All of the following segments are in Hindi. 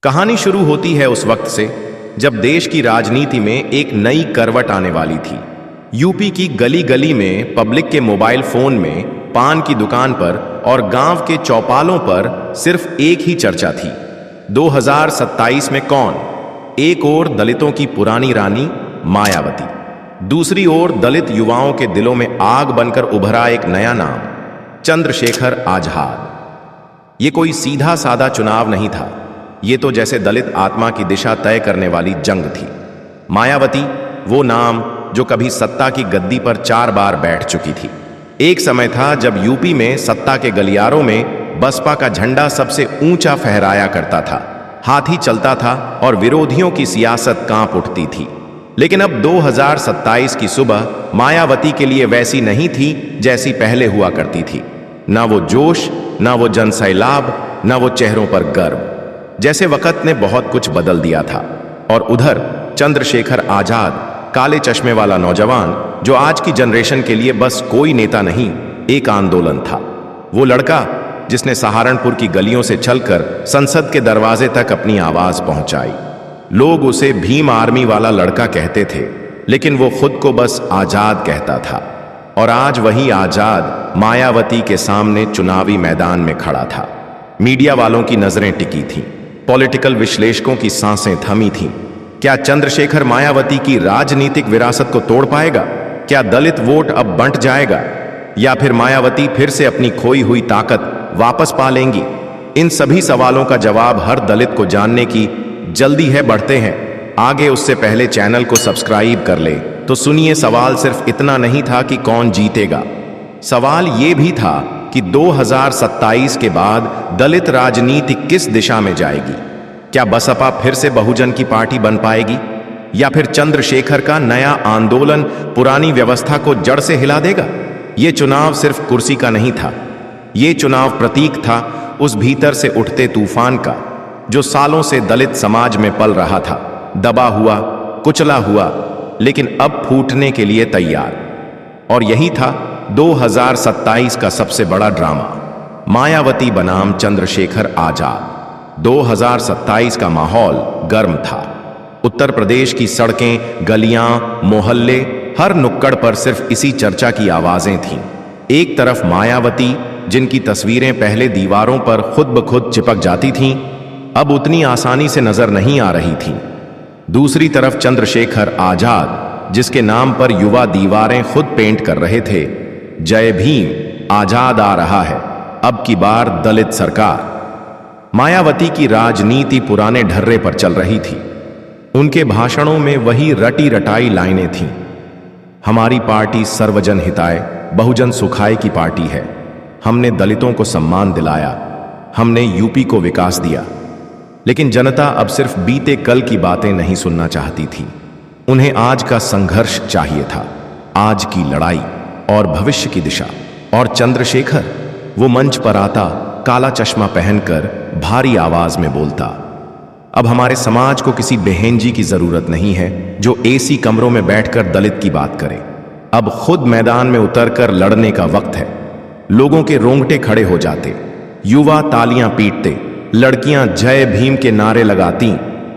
कहानी शुरू होती है उस वक्त से जब देश की राजनीति में एक नई करवट आने वाली थी। यूपी की गली गली में, पब्लिक के मोबाइल फोन में, पान की दुकान पर और गांव के चौपालों पर सिर्फ एक ही चर्चा थी, 2027 में कौन? एक ओर दलितों की पुरानी रानी मायावती, दूसरी ओर दलित युवाओं के दिलों में आग बनकर उभरा एक नया नाम, चंद्रशेखर आजाद। ये कोई सीधा साधा चुनाव नहीं था, ये तो जैसे दलित आत्मा की दिशा तय करने वाली जंग थी। मायावती, वो नाम जो कभी सत्ता की गद्दी पर 4 बार बैठ चुकी थी। एक समय था जब यूपी में सत्ता के गलियारों में बसपा का झंडा सबसे ऊंचा फहराया करता था, हाथी चलता था और विरोधियों की सियासत कांप उठती थी। लेकिन अब 2027 की सुबह मायावती के लिए वैसी नहीं थी जैसी पहले हुआ करती थी। ना वो जोश, ना वो जनसैलाब, ना वो चेहरों पर गर्व। जैसे वक्त ने बहुत कुछ बदल दिया था। और उधर चंद्रशेखर आजाद, काले चश्मे वाला नौजवान जो आज की जनरेशन के लिए बस कोई नेता नहीं, एक आंदोलन था। वो लड़का जिसने सहारनपुर की गलियों से चलकर संसद के दरवाजे तक अपनी आवाज पहुंचाई। लोग उसे भीम आर्मी वाला लड़का कहते थे, लेकिन वो खुद को बस आजाद कहता था। और आज वही आजाद मायावती के सामने चुनावी मैदान में खड़ा था। मीडिया वालों की नजरें टिकी थीं, पॉलिटिकल विश्लेषकों की सांसें थमी थीं। क्या चंद्रशेखर मायावती की राजनीतिक विरासत को तोड़ पाएगा? क्या दलित वोट अब बंट जाएगा, या फिर मायावती फिर से अपनी खोई हुई ताकत वापस पा लेंगी? इन सभी सवालों का जवाब हर दलित को जानने की जल्दी है। बढ़ते हैं आगे, उससे पहले चैनल को सब्सक्राइब कर ले। तो सुनिए, सवाल सिर्फ इतना नहीं था कि कौन जीतेगा, सवाल ये भी था कि 2027 के बाद दलित राजनीति किस दिशा में जाएगी। क्या बसपा फिर से बहुजन की पार्टी बन पाएगी, या फिर चंद्रशेखर का नया आंदोलन पुरानी व्यवस्था को जड़ से हिला देगा? ये चुनाव सिर्फ कुर्सी का नहीं था, ये चुनाव प्रतीक था उस भीतर से उठते तूफान का जो सालों से दलित समाज में पल रहा था, दबा हुआ, कुचला हुआ, लेकिन अब फूटने के लिए तैयार। और यही था 2027 का सबसे बड़ा ड्रामा, मायावती बनाम चंद्रशेखर आजाद। 2027 का माहौल गर्म था। उत्तर प्रदेश की सड़कें, गलियां, मोहल्ले, हर नुक्कड़ पर सिर्फ इसी चर्चा की आवाजें थीं। एक तरफ मायावती, जिनकी तस्वीरें पहले दीवारों पर खुद ब खुद चिपक जाती थीं, अब उतनी आसानी से नजर नहीं आ रही थीं। दूसरी तरफ चंद्रशेखर आजाद, जिसके नाम पर युवा दीवारें खुद पेंट कर रहे थे। जय भीम, आजाद आ रहा है, अब की बार दलित सरकार। मायावती की राजनीति पुराने ढर्रे पर चल रही थी। उनके भाषणों में वही रटी रटाई लाइनें थीं। हमारी पार्टी सर्वजन हिताय, बहुजन सुखाय की पार्टी है। हमने दलितों को सम्मान दिलाया, हमने यूपी को विकास दिया। लेकिन जनता अब सिर्फ बीते कल की बातें नहीं सुनना चाहती थी, उन्हें आज का संघर्ष चाहिए था, आज की लड़ाई और भविष्य की दिशा। और चंद्रशेखर, वो मंच पर आता, काला चश्मा पहनकर भारी आवाज में बोलता, अब हमारे समाज को किसी बेहेंजी की जरूरत नहीं है जो एसी कमरों में बैठकर दलित की बात करे। अब खुद मैदान में उतरकर लड़ने का वक्त है। लोगों के रोंगटे खड़े हो जाते, युवा तालियां पीटते, लड़कियां जय भीम के नारे लगाती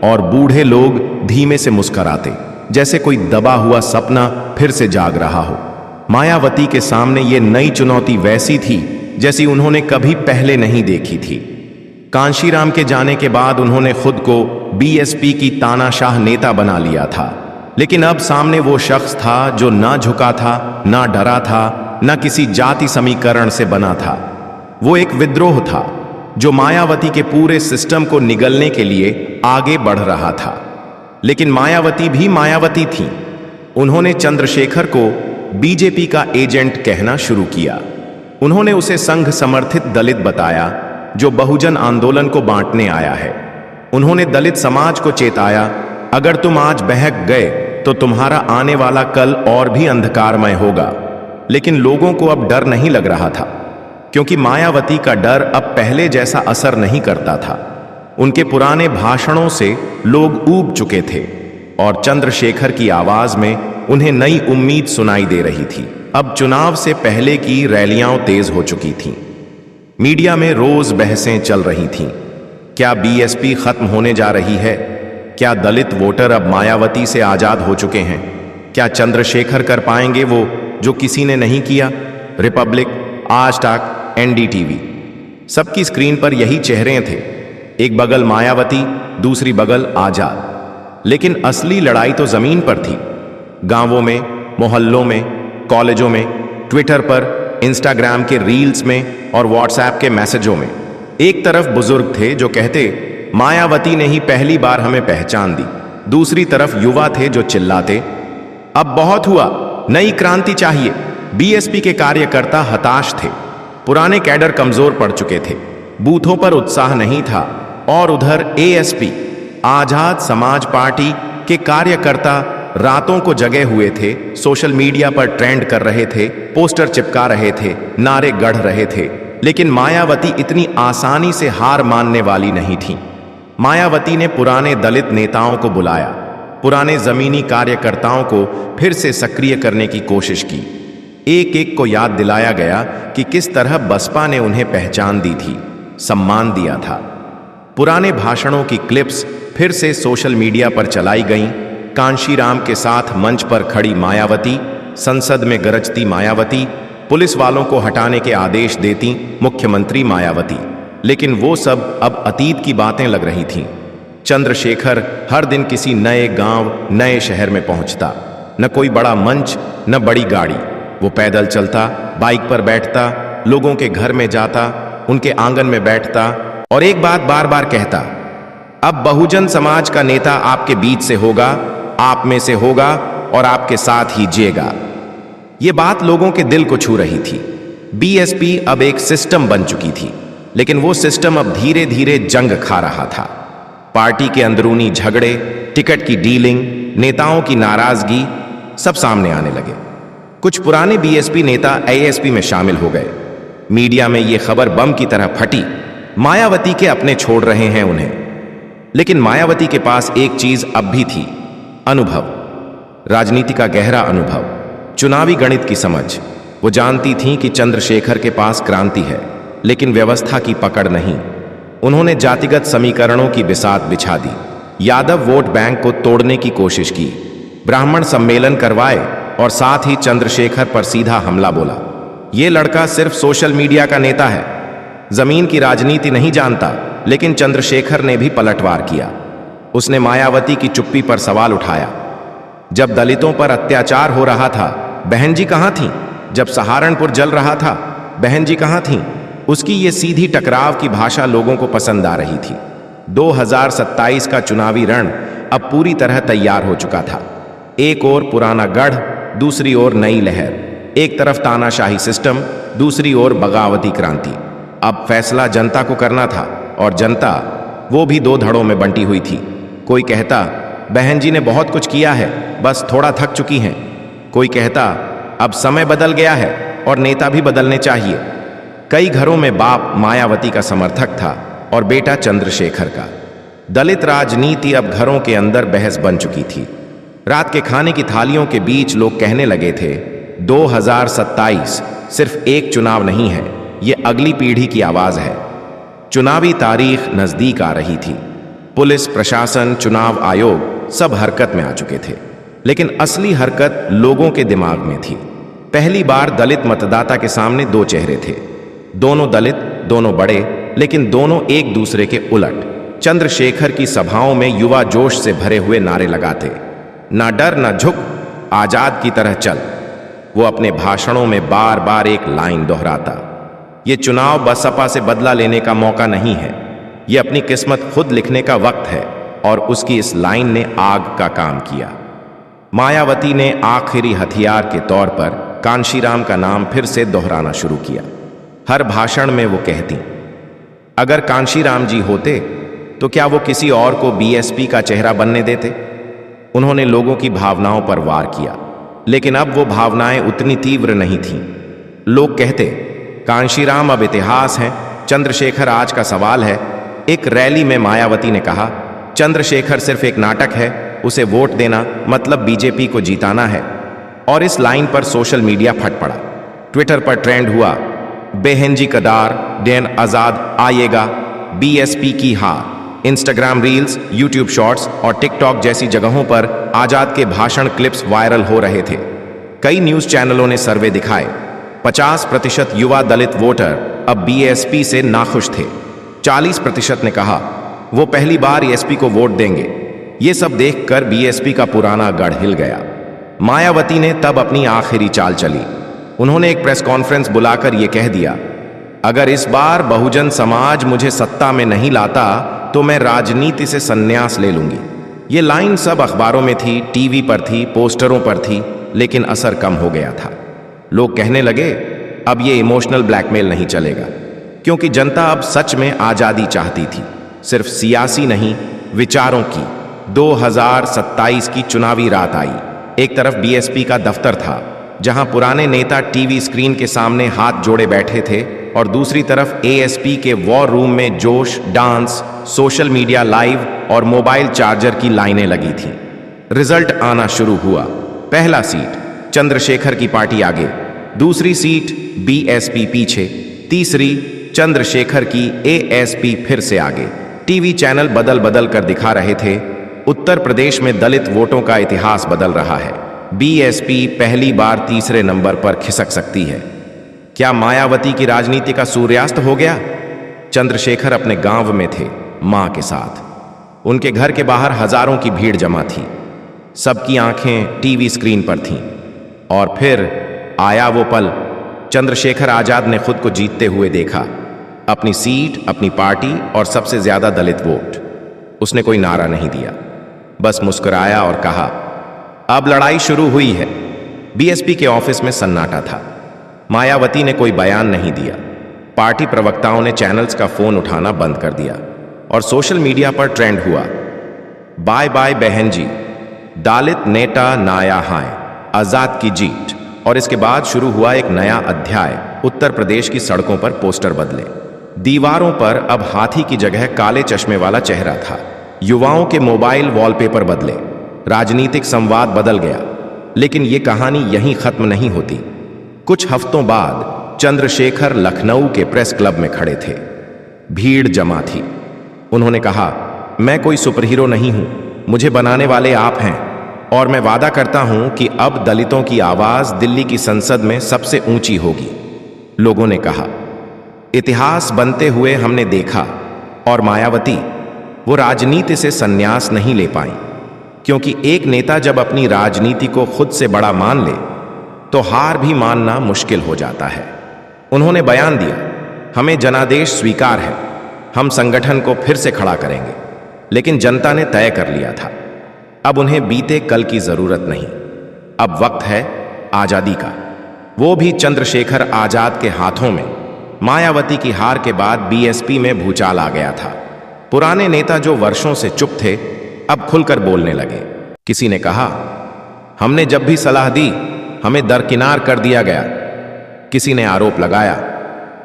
और बूढ़े लोग धीमे से मुस्कुराते, जैसे कोई दबा हुआ सपना फिर से जाग रहा हो। मायावती के सामने ये नई चुनौती वैसी थी जैसी उन्होंने कभी पहले नहीं देखी थी। कांशीराम के जाने के बाद उन्होंने खुद को बीएसपी की तानाशाह नेता बना लिया था, लेकिन अब सामने वो शख्स था जो ना झुका था, ना डरा था, ना किसी जाति समीकरण से बना था। वो एक विद्रोह था जो मायावती के पूरे सिस्टम को निगलने के लिए आगे बढ़ रहा था। लेकिन मायावती भी मायावती थी। उन्होंने चंद्रशेखर को बीजेपी का एजेंट कहना शुरू किया। उन्होंने उसे संघ समर्थित दलित बताया जो बहुजन आंदोलन को बांटने आया है। उन्होंने दलित समाज को चेताया, अगर तुम आज बहक गए तो तुम्हारा आने वाला कल और भी अंधकारमय होगा। लेकिन लोगों को अब डर नहीं लग रहा था, क्योंकि मायावती का डर अब पहले जैसा असर नहीं करता था। उनके पुराने भाषणों से लोग ऊब चुके थे और चंद्रशेखर की आवाज में उन्हें नई उम्मीद सुनाई दे रही थी। अब चुनाव से पहले की रैलियां तेज हो चुकी थीं। मीडिया में रोज बहसें चल रही थीं। क्या बीएसपी खत्म होने जा रही है? क्या दलित वोटर अब मायावती से आजाद हो चुके हैं? क्या चंद्रशेखर कर पाएंगे वो जो किसी ने नहीं किया? रिपब्लिक, आज तक, एनडीटीवी, सबकी स्क्रीन पर यही चेहरे थे। एक बगल मायावती, दूसरी बगल आजाद। लेकिन असली लड़ाई तो जमीन पर थी। गांवों में, मोहल्लों में, कॉलेजों में, ट्विटर पर, इंस्टाग्राम के रील्स में और व्हाट्सएप के मैसेजों में। एक तरफ बुजुर्ग थे जो कहते मायावती ने ही पहली बार हमें पहचान दी। दूसरी तरफ युवा थे जो चिल्लाते अब बहुत हुआ, नई क्रांति चाहिए। बीएसपी के कार्यकर्ता हताश थे। पुराने कैडर कमजोर पड़ चुके थे। बूथों पर उत्साह नहीं था। और उधर एएसपी, आजाद समाज पार्टी के कार्यकर्ता रातों को जगे हुए थे। सोशल मीडिया पर ट्रेंड कर रहे थे, पोस्टर चिपका रहे थे, नारे गढ़ रहे थे। लेकिन मायावती इतनी आसानी से हार मानने वाली नहीं थी। मायावती ने पुराने दलित नेताओं को बुलाया, पुराने जमीनी कार्यकर्ताओं को फिर से सक्रिय करने की कोशिश की। एक एक को याद दिलाया गया कि किस तरह बसपा ने उन्हें पहचान दी थी, सम्मान दिया था। पुराने भाषणों की क्लिप्स फिर से सोशल मीडिया पर चलाई गईं। कांशीराम के साथ मंच पर खड़ी मायावती, संसद में गरजती मायावती, पुलिस वालों को हटाने के आदेश देती मुख्यमंत्री मायावती। लेकिन वो सब अब अतीत की बातें लग रही थीं। चंद्रशेखर हर दिन किसी नए गांव, नए शहर में पहुंचता। न कोई बड़ा मंच, न बड़ी गाड़ी। वो पैदल चलता, बाइक पर बैठता, लोगों के घर में जाता, उनके आंगन में बैठता और एक बात बार बार कहता, अब बहुजन समाज का नेता आपके बीच से होगा, आप में से होगा और आपके साथ ही जिएगा। ये बात लोगों के दिल को छू रही थी। बीएसपी अब एक सिस्टम बन चुकी थी, लेकिन वो सिस्टम अब धीरे धीरे जंग खा रहा था। पार्टी के अंदरूनी झगड़े, टिकट की डीलिंग, नेताओं की नाराजगी सब सामने आने लगे। कुछ पुराने बीएसपी नेता एएसपी में शामिल हो गए। मीडिया में ये खबर बम की तरह फटी, मायावती के अपने छोड़ रहे हैं उन्हें। लेकिन मायावती के पास एक चीज अब भी थी, अनुभव, राजनीति का गहरा अनुभव, चुनावी गणित की समझ। वो जानती थीं कि चंद्रशेखर के पास क्रांति है, लेकिन व्यवस्था की पकड़ नहीं। उन्होंने जातिगत समीकरणों की बिसात बिछा दी, यादव वोट बैंक को तोड़ने की कोशिश की, ब्राह्मण सम्मेलन करवाए और साथ ही चंद्रशेखर पर सीधा हमला बोला। ये लड़का सिर्फ सोशल मीडिया का नेता है, जमीन की राजनीति नहीं जानता। लेकिन चंद्रशेखर ने भी पलटवार किया। उसने मायावती की चुप्पी पर सवाल उठाया। जब दलितों पर अत्याचार हो रहा था, बहन जी कहाँ थीं? जब सहारनपुर जल रहा था, बहन जी कहाँ थीं? उसकी ये सीधी टकराव की भाषा लोगों को पसंद आ रही थी। 2027 का चुनावी रण अब पूरी तरह तैयार हो चुका था। एक ओर पुराना गढ़, दूसरी ओर नई लहर। एक तरफ तानाशाही सिस्टम, दूसरी ओर बगावती क्रांति। अब फैसला जनता को करना था और जनता वो भी दो धड़ों में बंटी हुई थी। कोई कहता बहन जी ने बहुत कुछ किया है, बस थोड़ा थक चुकी हैं। कोई कहता अब समय बदल गया है और नेता भी बदलने चाहिए। कई घरों में बाप मायावती का समर्थक था और बेटा चंद्रशेखर का। दलित राजनीति अब घरों के अंदर बहस बन चुकी थी। रात के खाने की थालियों के बीच लोग कहने लगे थे 2027 सिर्फ एक चुनाव नहीं है, ये अगली पीढ़ी की आवाज है। चुनावी तारीख नजदीक आ रही थी। पुलिस प्रशासन, चुनाव आयोग सब हरकत में आ चुके थे। लेकिन असली हरकत लोगों के दिमाग में थी। पहली बार दलित मतदाता के सामने दो चेहरे थे। दोनों दलित, दोनों बड़े, लेकिन दोनों एक दूसरे के उलट। चंद्रशेखर की सभाओं में युवा जोश से भरे हुए नारे लगाते, ना डर ना झुक, आजाद की तरह चल। वो अपने भाषणों में बार बार एक लाइन दोहराता, ये चुनाव बसपा से बदला लेने का मौका नहीं है, ये अपनी किस्मत खुद लिखने का वक्त है। और उसकी इस लाइन ने आग का काम किया। मायावती ने आखिरी हथियार के तौर पर कांशीराम का नाम फिर से दोहराना शुरू किया। हर भाषण में वो कहती, अगर कांशीराम जी होते तो क्या वो किसी और को बीएसपी का चेहरा बनने देते? उन्होंने लोगों की भावनाओं पर वार किया, लेकिन अब वो भावनाएं उतनी तीव्र नहीं थीं। लोग कहते कांशीराम अब इतिहास है, चंद्रशेखर आज का सवाल है। एक रैली में मायावती ने कहा, चंद्रशेखर सिर्फ एक नाटक है, उसे वोट देना मतलब बीजेपी को जीताना है। और इस लाइन पर सोशल मीडिया फट पड़ा। ट्विटर पर ट्रेंड हुआ, बेहन जी कदार, डेन आजाद आएगा, बीएसपी की हार। इंस्टाग्राम रील्स, यूट्यूब शॉर्ट्स और टिकटॉक जैसी जगहों पर आजाद के भाषण क्लिप्स वायरल हो रहे थे। कई न्यूज चैनलों ने सर्वे दिखाए 50% युवा दलित वोटर अब बीएसपी से नाखुश थे। 40% ने कहा वो पहली बार एसपी को वोट देंगे। ये सब देखकर बीएसपी का पुराना गढ़ हिल गया। मायावती ने तब अपनी आखिरी चाल चली। उन्होंने एक प्रेस कॉन्फ्रेंस बुलाकर यह कह दिया, अगर इस बार बहुजन समाज मुझे सत्ता में नहीं लाता तो मैं राजनीति से संन्यास ले लूंगी। ये लाइन सब अखबारों में थी, टीवी पर थी, पोस्टरों पर थी, लेकिन असर कम हो गया था। लोग कहने लगे अब ये इमोशनल ब्लैकमेल नहीं चलेगा, क्योंकि जनता अब सच में आजादी चाहती थी, सिर्फ सियासी नहीं, विचारों की। 2027 की चुनावी रात आई। एक तरफ बीएसपी का दफ्तर था, जहां पुराने नेता टीवी स्क्रीन के सामने हाथ जोड़े बैठे थे, और दूसरी तरफ एएसपी के वॉर रूम में जोश, डांस, सोशल मीडिया लाइव और मोबाइल चार्जर की लाइनें लगी थीं। रिजल्ट आना शुरू हुआ। पहला सीट चंद्रशेखर की पार्टी आगे, दूसरी सीट बीएसपी पीछे, तीसरी चंद्रशेखर की एएसपी फिर से आगे। टीवी चैनल बदल बदल कर दिखा रहे थे, उत्तर प्रदेश में दलित वोटों का इतिहास बदल रहा है। बीएसपी पहली बार तीसरे नंबर पर खिसक सकती है। क्या मायावती की राजनीति का सूर्यास्त हो गया? चंद्रशेखर अपने गांव में थे, मां के साथ। उनके घर के बाहर हजारों की भीड़ जमा थी। सबकी आंखें टीवी स्क्रीन पर थीं। और फिर आया वो पल। चंद्रशेखर आजाद ने खुद को जीतते हुए देखा, अपनी सीट, अपनी पार्टी और सबसे ज्यादा दलित वोट। उसने कोई नारा नहीं दिया, बस मुस्कुराया और कहा, अब लड़ाई शुरू हुई है। बीएसपी के ऑफिस में सन्नाटा था। मायावती ने कोई बयान नहीं दिया। पार्टी प्रवक्ताओं ने चैनल्स का फोन उठाना बंद कर दिया और सोशल मीडिया पर ट्रेंड हुआ, बाय बाय बहन जी, दलित नेता नाया हाय, आजाद की जीत। और इसके बाद शुरू हुआ एक नया अध्याय। उत्तर प्रदेश की सड़कों पर पोस्टर बदले। दीवारों पर अब हाथी की जगह काले चश्मे वाला चेहरा था। युवाओं के मोबाइल वॉलपेपर बदले। राजनीतिक संवाद बदल गया। लेकिन यह कहानी यहीं खत्म नहीं होती। कुछ हफ्तों बाद चंद्रशेखर लखनऊ के प्रेस क्लब में खड़े थे। भीड़ जमा थी। उन्होंने कहा, मैं कोई सुपरहीरो नहीं हूं, मुझे बनाने वाले आप हैं, और मैं वादा करता हूं कि अब दलितों की आवाज दिल्ली की संसद में सबसे ऊंची होगी। लोगों ने कहा, इतिहास बनते हुए हमने देखा, और मायावती वो राजनीति से संन्यास नहीं ले पाई, क्योंकि एक नेता जब अपनी राजनीति को खुद से बड़ा मान ले तो हार भी मानना मुश्किल हो जाता है। उन्होंने बयान दिया, हमें जनादेश स्वीकार है, हम संगठन को फिर से खड़ा करेंगे। लेकिन जनता ने तय कर लिया था, अब उन्हें बीते कल की जरूरत नहीं, अब वक्त है आजादी का, वो भी चंद्रशेखर आजाद के हाथों में। मायावती की हार के बाद बीएसपी में भूचाल आ गया था। पुराने नेता जो वर्षों से चुप थे, अब खुलकर बोलने लगे। किसी ने कहा, हमने जब भी सलाह दी हमें दरकिनार कर दिया गया। किसी ने आरोप लगाया,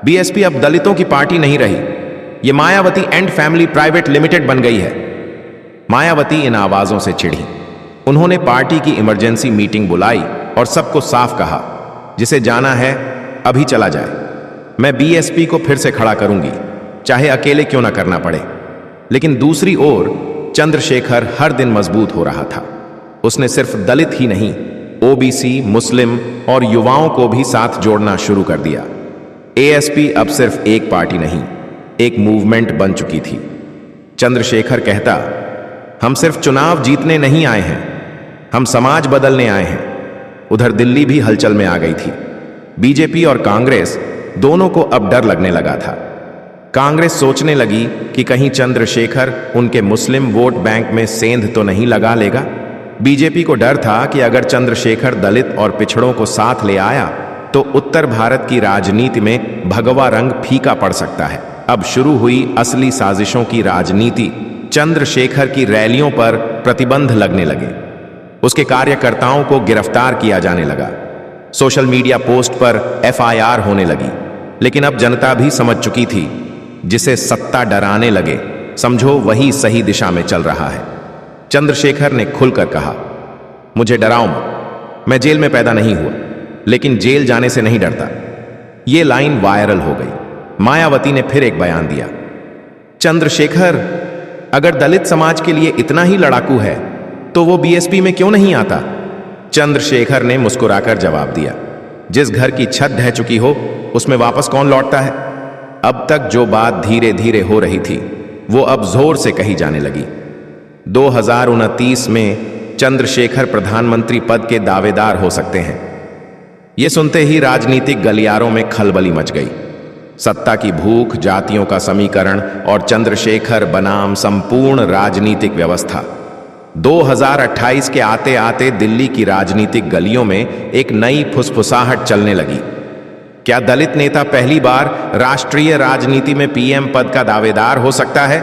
बीएसपी अब दलितों की पार्टी नहीं रही, ये Mayawati and family private limited बन गई है। मायावती इन आवाजों से चिढ़ी। उन्होंने पार्टी की इमरजेंसी मीटिंग बुलाई और सबको साफ कहा, जिसे जाना है अभी चला जाए। मैं बीएसपी को फिर से खड़ा करूंगी, चाहे अकेले क्यों ना करना पड़े। लेकिन दूसरी ओर चंद्रशेखर हर दिन मजबूत हो रहा था। उसने सिर्फ दलित ही नहीं, ओबीसी, मुस्लिम और युवाओं को भी साथ जोड़ना शुरू कर दिया। एएसपी अब सिर्फ एक पार्टी नहीं, एक मूवमेंट बन चुकी थी। चंद्रशेखर कहता, हम सिर्फ चुनाव जीतने नहीं आए हैं, हम समाज बदलने आए हैं। उधर दिल्ली भी हलचल में आ गई थी। बीजेपी और कांग्रेस दोनों को अब डर लगने लगा था। कांग्रेस सोचने लगी कि कहीं चंद्रशेखर उनके मुस्लिम वोट बैंक में सेंध तो नहीं लगा लेगा। बीजेपी को डर था कि अगर चंद्रशेखर दलित और पिछड़ों को साथ ले आया तो उत्तर भारत की राजनीति में भगवा रंग फीका पड़ सकता है। अब शुरू हुई असली साजिशों की राजनीति। चंद्रशेखर की रैलियों पर प्रतिबंध लगने लगे। उसके कार्यकर्ताओं को गिरफ्तार किया जाने लगा। सोशल मीडिया पोस्ट पर एफआईआर होने लगी। लेकिन अब जनता भी समझ चुकी थी, जिसे सत्ता डराने लगे, समझो वही सही दिशा में चल रहा है। चंद्रशेखर ने खुलकर कहा, मुझे डराओ मत, मैं जेल में पैदा नहीं हुआ, लेकिन जेल जाने से नहीं डरता। ये लाइन वायरल हो गई। मायावती ने फिर एक बयान दिया, चंद्रशेखर, अगर दलित समाज के लिए इतना ही लड़ाकू है तो वो बीएसपी में क्यों नहीं आता? चंद्रशेखर ने मुस्कुराकर जवाब दिया, जिस घर की छत ढह चुकी हो उसमें वापस कौन लौटता है? अब तक जो बात धीरे धीरे हो रही थी वो अब जोर से कही जाने लगी। 2029 में चंद्रशेखर प्रधानमंत्री पद के दावेदार हो सकते हैं। ये सुनते ही राजनीतिक गलियारों में खलबली मच गई। सत्ता की भूख, जातियों का समीकरण और चंद्रशेखर बनाम संपूर्ण राजनीतिक व्यवस्था। 2028 के आते आते दिल्ली की राजनीतिक गलियों में एक नई फुसफुसाहट चलने लगी। क्या दलित नेता पहली बार राष्ट्रीय राजनीति में पीएम पद का दावेदार हो सकता है?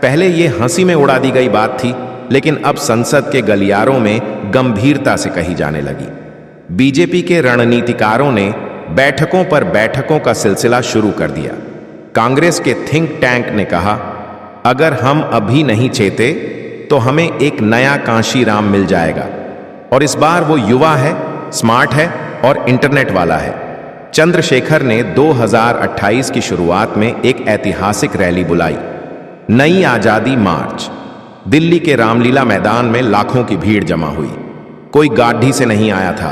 पहले यह हंसी में उड़ा दी गई बात थी, लेकिन अब संसद के गलियारों में गंभीरता से कही जाने लगी। बीजेपी के रणनीतिकारों ने बैठकों पर बैठकों का सिलसिला शुरू कर दिया। कांग्रेस के थिंक टैंक ने कहा, अगर हम अभी नहीं चेते तो हमें एक नया कांशीराम मिल जाएगा, और इस बार वो युवा है, स्मार्ट है और इंटरनेट वाला है। चंद्रशेखर ने 2028 की शुरुआत में एक ऐतिहासिक रैली बुलाई, नई आजादी मार्च। दिल्ली के रामलीला मैदान में लाखों की भीड़ जमा हुई। कोई गाड़ी से नहीं आया था,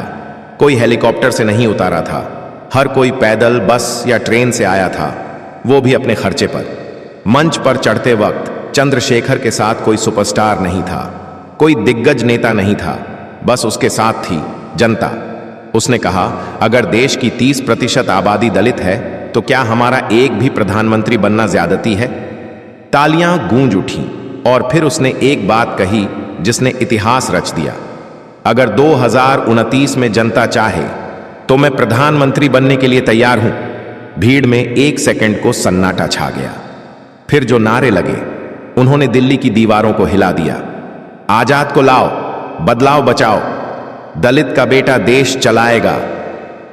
कोई हेलीकॉप्टर से नहीं उतारा था, हर कोई पैदल, बस या ट्रेन से आया था, वो भी अपने खर्चे पर। मंच पर चढ़ते वक्त चंद्रशेखर के साथ कोई सुपरस्टार नहीं था, कोई दिग्गज नेता नहीं था, बस उसके साथ थी जनता। उसने कहा, अगर देश की 30% आबादी दलित है तो क्या हमारा एक भी प्रधानमंत्री बनना ज्यादती है? तालियां गूंज उठी और फिर उसने एक बात कही जिसने इतिहास रच दिया, अगर 2029 में जनता चाहे तो मैं प्रधानमंत्री बनने के लिए तैयार हूं। भीड़ में एक सेकंड को सन्नाटा छा गया। फिर जो नारे लगे उन्होंने दिल्ली की दीवारों को हिला दिया। आजाद को लाओ, बदलाव बचाओ, दलित का बेटा देश चलाएगा।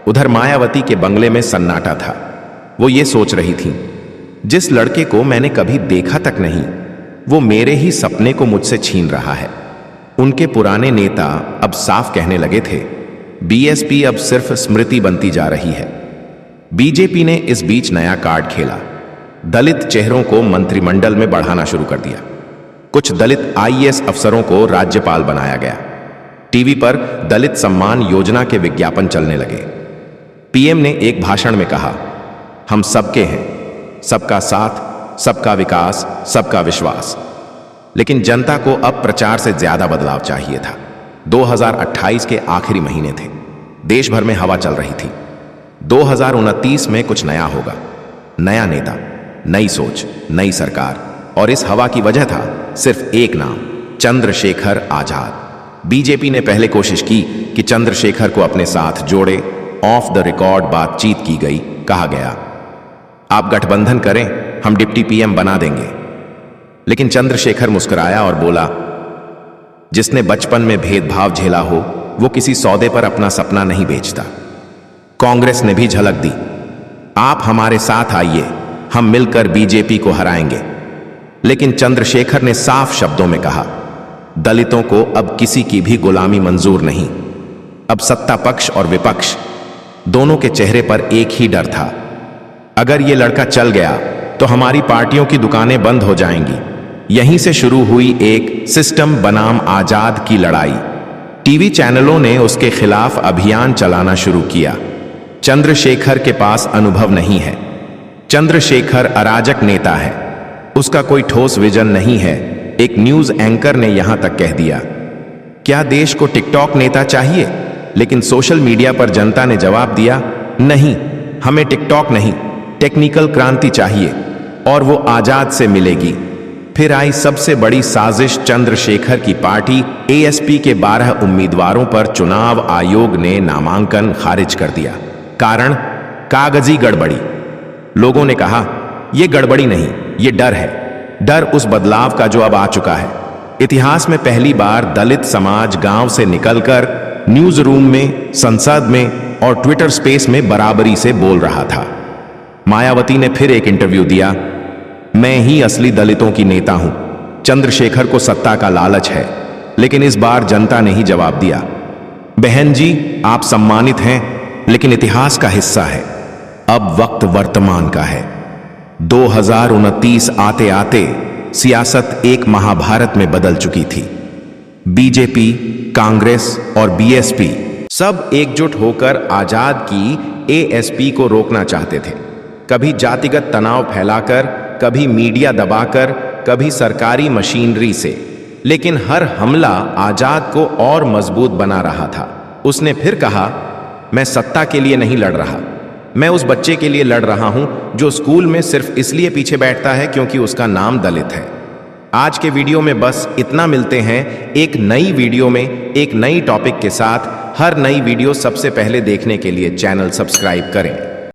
उधर मायावती के बंगले में सन्नाटा था। वो ये सोच रही थी, जिस लड़के को मैंने कभी देखा तक नहीं, वो मेरे ही सपने को मुझसे छीन रहा है। उनके पुराने नेता अब साफ कहने लगे थे, बीएसपी अब सिर्फ स्मृति बनती जा रही है। बीजेपी ने इस बीच नया कार्ड खेला, दलित चेहरों को मंत्रिमंडल में बढ़ाना शुरू कर दिया। कुछ दलित आईएएस अफसरों को राज्यपाल बनाया गया। टीवी पर दलित सम्मान योजना के विज्ञापन चलने लगे। पीएम ने एक भाषण में कहा, हम सबके हैं, सबका साथ, सबका विकास, सबका विश्वास। लेकिन जनता को अब प्रचार से ज्यादा बदलाव चाहिए था। 2028 के आखिरी महीने थे, देश भर में हवा चल रही थी। 2029 में कुछ नया होगा, नया नेता, नई सोच, नई सरकार, और इस हवा की वजह था सिर्फ एक नाम, चंद्रशेखर आजाद। बीजेपी ने पहले कोशिश की कि चंद्रशेखर को अपने साथ जोड़े। ऑफ द रिकॉर्ड बातचीत की गई, कहा गया, आप गठबंधन करें, हम डिप्टी पीएम बना देंगे। लेकिन चंद्रशेखर मुस्कुराया और बोला, जिसने बचपन में भेदभाव झेला हो वो किसी सौदे पर अपना सपना नहीं बेचता। कांग्रेस ने भी झलक दी, आप हमारे साथ आइए, हम मिलकर बीजेपी को हराएंगे। लेकिन चंद्रशेखर ने साफ शब्दों में कहा, दलितों को अब किसी की भी गुलामी मंजूर नहीं। अब सत्ता पक्ष और विपक्ष दोनों के चेहरे पर एक ही डर था, अगर ये लड़का चल गया तो हमारी पार्टियों की दुकानें बंद हो जाएंगी। यहीं से शुरू हुई एक सिस्टम बनाम आजाद की लड़ाई। टीवी चैनलों ने उसके खिलाफ अभियान चलाना शुरू किया। चंद्रशेखर के पास अनुभव नहीं है, चंद्रशेखर अराजक नेता है, उसका कोई ठोस विजन नहीं है, एक न्यूज एंकर ने यहां तक कह दिया। क्या देश को टिकटॉक नेता चाहिए? लेकिन सोशल मीडिया पर जनता ने जवाब दिया, नहीं, हमें टिकटॉक नहीं, टेक्निकल क्रांति चाहिए, और वो आजाद से मिलेगी। फिर आई सबसे बड़ी साजिश, चंद्रशेखर की पार्टी एएसपी के 12 उम्मीदवारों पर चुनाव आयोग ने नामांकन खारिज कर दिया। कारण, कागजी गड़बड़ी। लोगों ने कहा, यह गड़बड़ी नहीं, यह डर है, डर उस बदलाव का जो अब आ चुका है। इतिहास में पहली बार दलित समाज गांव से निकलकर न्यूज रूम में, संसद में और ट्विटर स्पेस में बराबरी से बोल रहा था। मायावती ने फिर एक इंटरव्यू दिया, मैं ही असली दलितों की नेता हूं। चंद्रशेखर को सत्ता का लालच है, लेकिन इस बार जनता ने ही जवाब दिया, बहन जी आप सम्मानित हैं, लेकिन इतिहास का हिस्सा है, अब वक्त वर्तमान का है। 2029 आते आते सियासत एक महाभारत में बदल चुकी थी। बीजेपी, कांग्रेस और बीएसपी सब एकजुट होकर आजाद की एएसपी को रोकना चाहते थे। कभी जातिगत तनाव फैलाकर, कभी मीडिया दबाकर, कभी सरकारी मशीनरी से, लेकिन हर हमला आजाद को और मजबूत बना रहा था। उसने फिर कहा, मैं सत्ता के लिए नहीं लड़ रहा, मैं उस बच्चे के लिए लड़ रहा हूं जो स्कूल में सिर्फ इसलिए पीछे बैठता है क्योंकि उसका नाम दलित है। आज के वीडियो में बस इतना। मिलते हैं एक नई वीडियो में एक नई टॉपिक के साथ। हर नई वीडियो सबसे पहले देखने के लिए चैनल सब्सक्राइब करें।